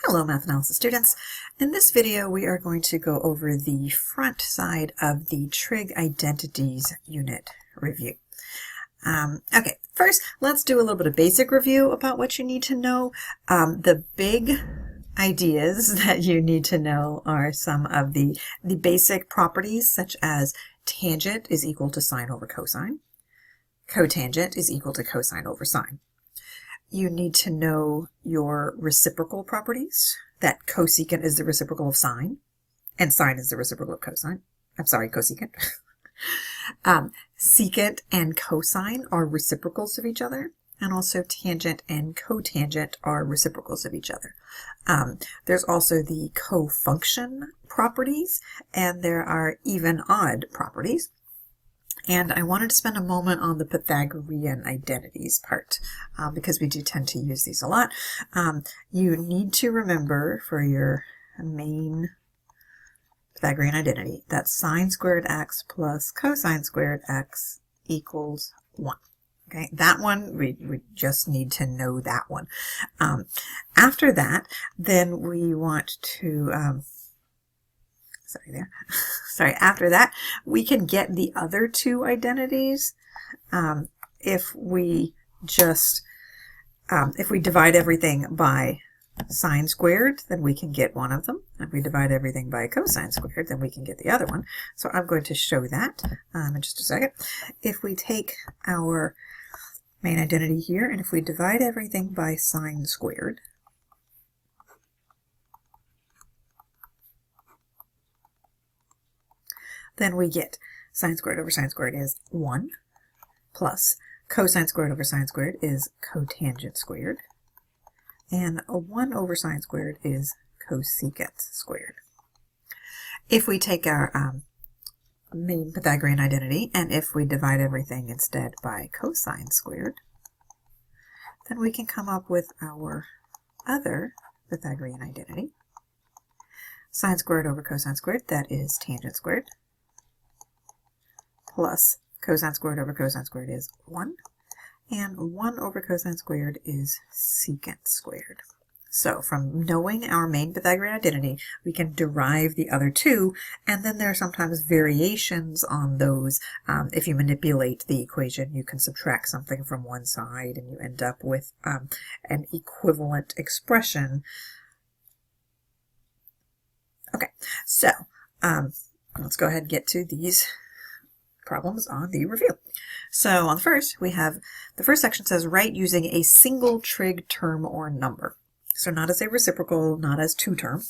Hello Math Analysis students. In this video we are going to go over the front side of the Trig Identities unit review. Okay, first let's do a little bit of basic review about what you need to know. The big ideas that you need to know are some of the basic properties, such as tangent is equal to sine over cosine, cotangent is equal to cosine over sine. You need to know your reciprocal properties, that cosecant is the reciprocal of sine, and sine is the reciprocal of cosine. I'm sorry, cosecant. Secant and cosine are reciprocals of each other, and also tangent and cotangent are reciprocals of each other. There's also the cofunction properties, and there are even-odd properties. And I wanted to spend a moment on the Pythagorean identities part, because we do tend to use these a lot. You need to remember for your main Pythagorean identity that sine squared x plus cosine squared x equals 1. Okay, that one, we just need to know that one. After that, then we want to... after that, we can get the other two identities if we just, if we divide everything by sine squared, then we can get one of them. If we divide everything by cosine squared, then we can get the other one. So I'm going to show that in just a second. If we take our main identity here, and if we divide everything by sine squared, then we get sine squared over sine squared is 1, plus cosine squared over sine squared is cotangent squared, and 1 over sine squared is cosecant squared. If we take our main Pythagorean identity, and if we divide everything instead by cosine squared, then we can come up with our other Pythagorean identity. Sine squared over cosine squared, that is tangent squared, plus cosine squared over cosine squared is 1, and 1 over cosine squared is secant squared. So from knowing our main Pythagorean identity, we can derive the other two, and then there are sometimes variations on those. If you manipulate the equation, you can subtract something from one side, and you end up with an equivalent expression. Okay, so let's go ahead and get to these problems on the review. So on the first, we have the first section says write using a single trig term or number. So not as a reciprocal, not as two term.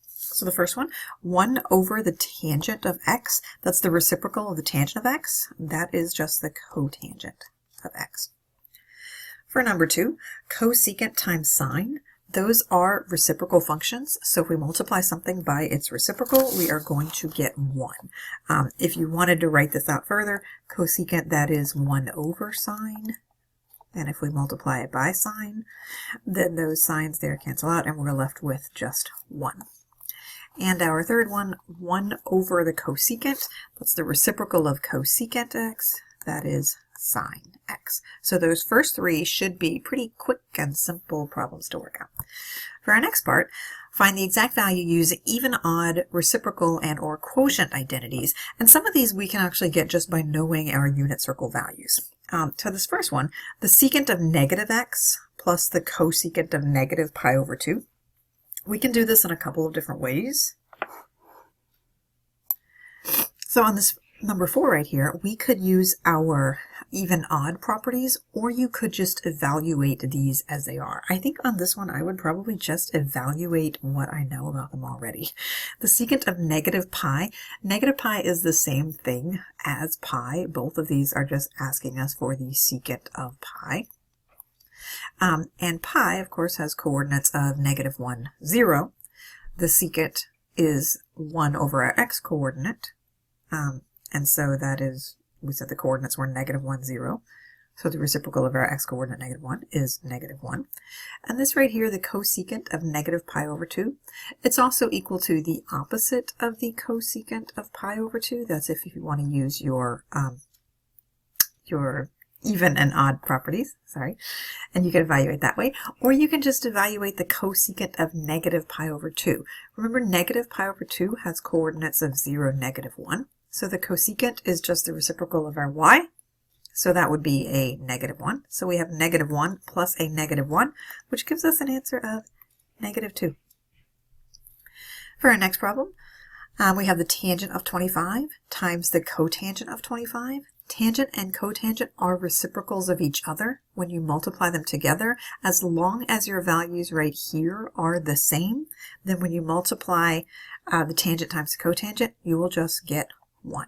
So the first one, 1 over the tangent of x, that's the reciprocal of the tangent of x. That is just the cotangent of x. For number 2, cosecant times sine. Those are reciprocal functions, so if we multiply something by its reciprocal, we are going to get 1. If you wanted to write this out further, cosecant, that is 1 over sine, and if we multiply it by sine, then those signs there cancel out, and we're left with just 1. And our third one, 1 over the cosecant, that's the reciprocal of cosecant x, that is sine x. So those first three should be pretty quick and simple problems to work out. For our next part, find the exact value, use even, odd, reciprocal, and or quotient identities. And some of these we can actually get just by knowing our unit circle values. So this first one, the secant of negative x plus the cosecant of negative pi over 2. We can do this in a couple of different ways. So on this number 4 right here, we could use our even-odd properties, or you could just evaluate these as they are. I think on this one I would probably just evaluate what I know about them already. The secant of negative pi is the same thing as pi. Both of these are just asking us for the secant of pi. And pi, of course, has coordinates of negative 1, 0. The secant is 1 over our x coordinate. And so that is, we said the coordinates were negative 1, 0. So the reciprocal of our x coordinate negative 1 is negative 1. And this right here, the cosecant of negative pi over 2, it's also equal to the opposite of the cosecant of pi over 2. That's if you want to use your even and odd properties, sorry, and you can evaluate that way, or you can just evaluate the cosecant of negative pi over 2. Remember, negative pi over 2 has coordinates of 0, negative 1, so the cosecant is just the reciprocal of our y, so that would be a negative 1. So we have negative 1 plus a negative 1, which gives us an answer of negative 2. For our next problem, we have the tangent of 25 times the cotangent of 25. Tangent and cotangent are reciprocals of each other when you multiply them together. As long as your values right here are the same, then when you multiply the tangent times the cotangent, you will just get 1.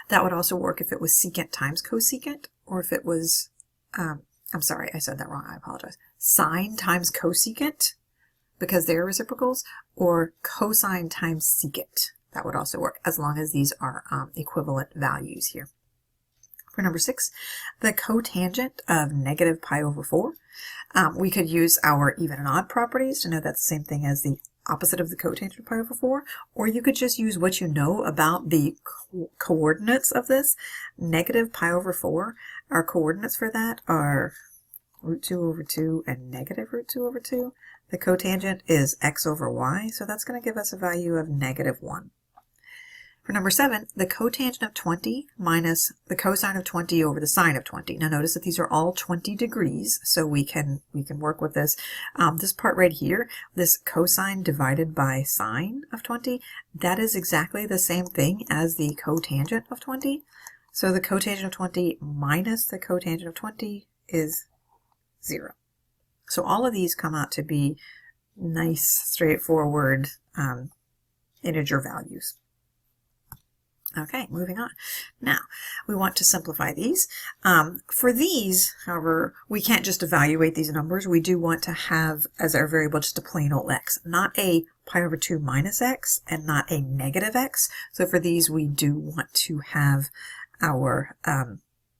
That would also work if it was secant times cosecant, or if it was, I'm sorry, I said that wrong, I apologize, sine times cosecant, because they're reciprocals, or cosine times secant. That would also work, as long as these are equivalent values here. For number 6, the cotangent of negative pi over 4. We could use our even and odd properties to know that's the same thing as the opposite of the cotangent of pi over 4, or you could just use what you know about the coordinates of this. Negative pi over 4, our coordinates for that are root 2 over 2 and negative root 2 over 2. The cotangent is x over y, so that's going to give us a value of negative 1. For number 7, the cotangent of 20 minus the cosine of 20 over the sine of 20. Now notice that these are all 20 degrees, so we can work with this. This part right here, this cosine divided by sine of 20, that is exactly the same thing as the cotangent of 20. So the cotangent of 20 minus the cotangent of 20 is 0. So all of these come out to be nice, straightforward integer values. Okay, moving on. Now, we want to simplify these. For these, however, we can't just evaluate these numbers. We do want to have as our variable just a plain old x, not a pi over 2 minus x and not a negative x. So for these, we do want to have our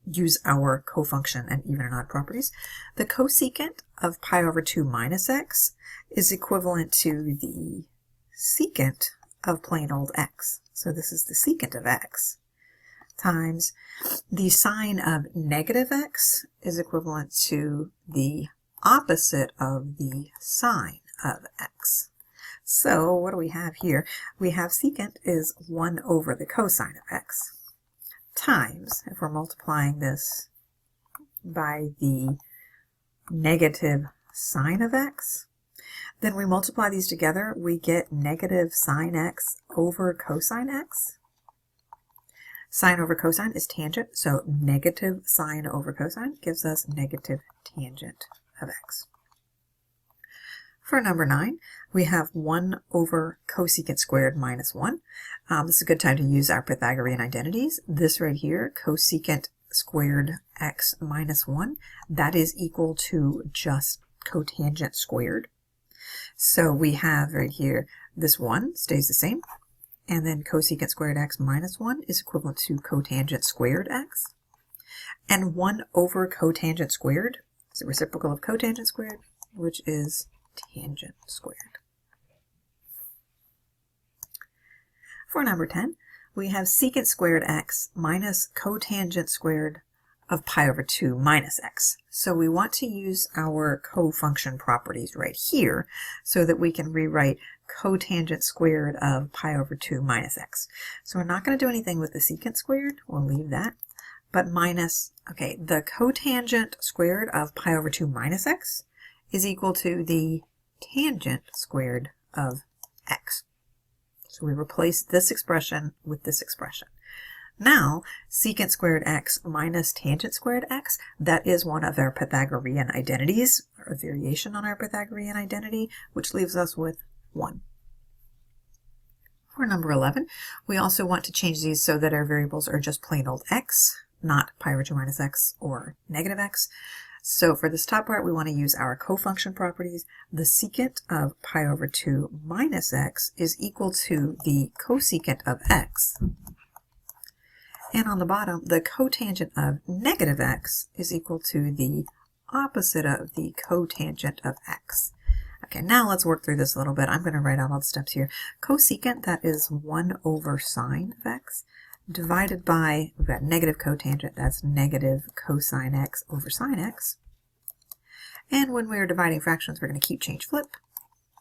use our cofunction and even and odd properties. The cosecant of pi over 2 minus x is equivalent to the secant of plain old x. So this is the secant of x times the sine of negative x is equivalent to the opposite of the sine of x. So what do we have here? We have secant is 1 over the cosine of x times, if we're multiplying this by the negative sine of x, then we multiply these together, we get negative sine x over cosine x. Sine over cosine is tangent, so negative sine over cosine gives us negative tangent of x. For number 9, we have 1 over cosecant squared minus 1. This is a good time to use our Pythagorean identities. This right here, cosecant squared x minus 1, that is equal to just cotangent squared. So we have right here, this 1 stays the same, and then cosecant squared x minus 1 is equivalent to cotangent squared x. And 1 over cotangent squared is the reciprocal of cotangent squared, which is tangent squared. For number 10, we have secant squared x minus cotangent squared of pi over 2 minus x. So we want to use our cofunction properties right here so that we can rewrite cotangent squared of pi over 2 minus x. So we're not going to do anything with the secant squared, we'll leave that, but minus, okay, the cotangent squared of pi over 2 minus x is equal to the tangent squared of x. So we replace this expression with this expression. Now, secant squared x minus tangent squared x, that is one of our Pythagorean identities, or a variation on our Pythagorean identity, which leaves us with 1. For number 11, we also want to change these so that our variables are just plain old x, not pi over 2 minus x or negative x. So for this top part, we want to use our cofunction properties. The secant of pi over 2 minus x is equal to the cosecant of x. And on the bottom, the cotangent of negative x is equal to the opposite of the cotangent of x. Okay, now let's work through this a little bit. I'm going to write out all the steps here. Cosecant, that is 1 over sine of x. divided by, we've got negative cotangent, that's negative cosine x over sine x. And when we're dividing fractions, we're going to keep, change, flip.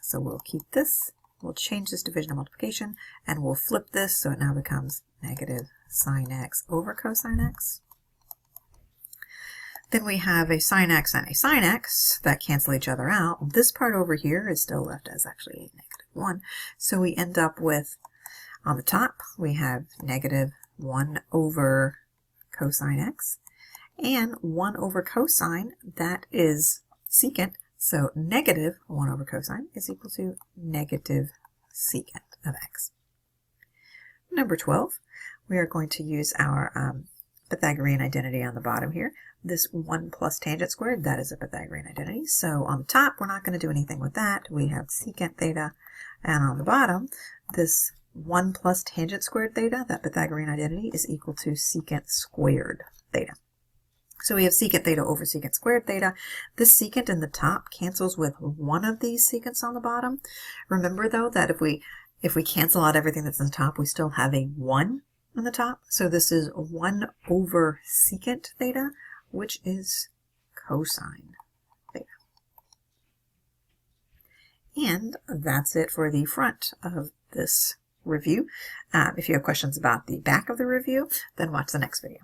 So we'll keep this, we'll change this division to multiplication, and we'll flip this so it now becomes negative sine x over cosine x. Then we have a sine x and a sine x that cancel each other out. This part over here is still left as actually a negative 1. So we end up with, on the top, we have negative 1 over cosine x, and 1 over cosine, that is secant. So negative 1 over cosine is equal to negative secant of x. Number 12, we are going to use our Pythagorean identity on the bottom here. This 1 plus tangent squared, that is a Pythagorean identity. So on the top, we're not going to do anything with that. We have secant theta. And on the bottom, this 1 plus tangent squared theta, that Pythagorean identity, is equal to secant squared theta. So we have secant theta over secant squared theta. This secant in the top cancels with one of these secants on the bottom. Remember, though, that if we cancel out everything that's on the top, we still have a 1 on the top. So this is 1 over secant theta, which is cosine theta. And that's it for the front of this review. If you have questions about the back of the review, then watch the next video.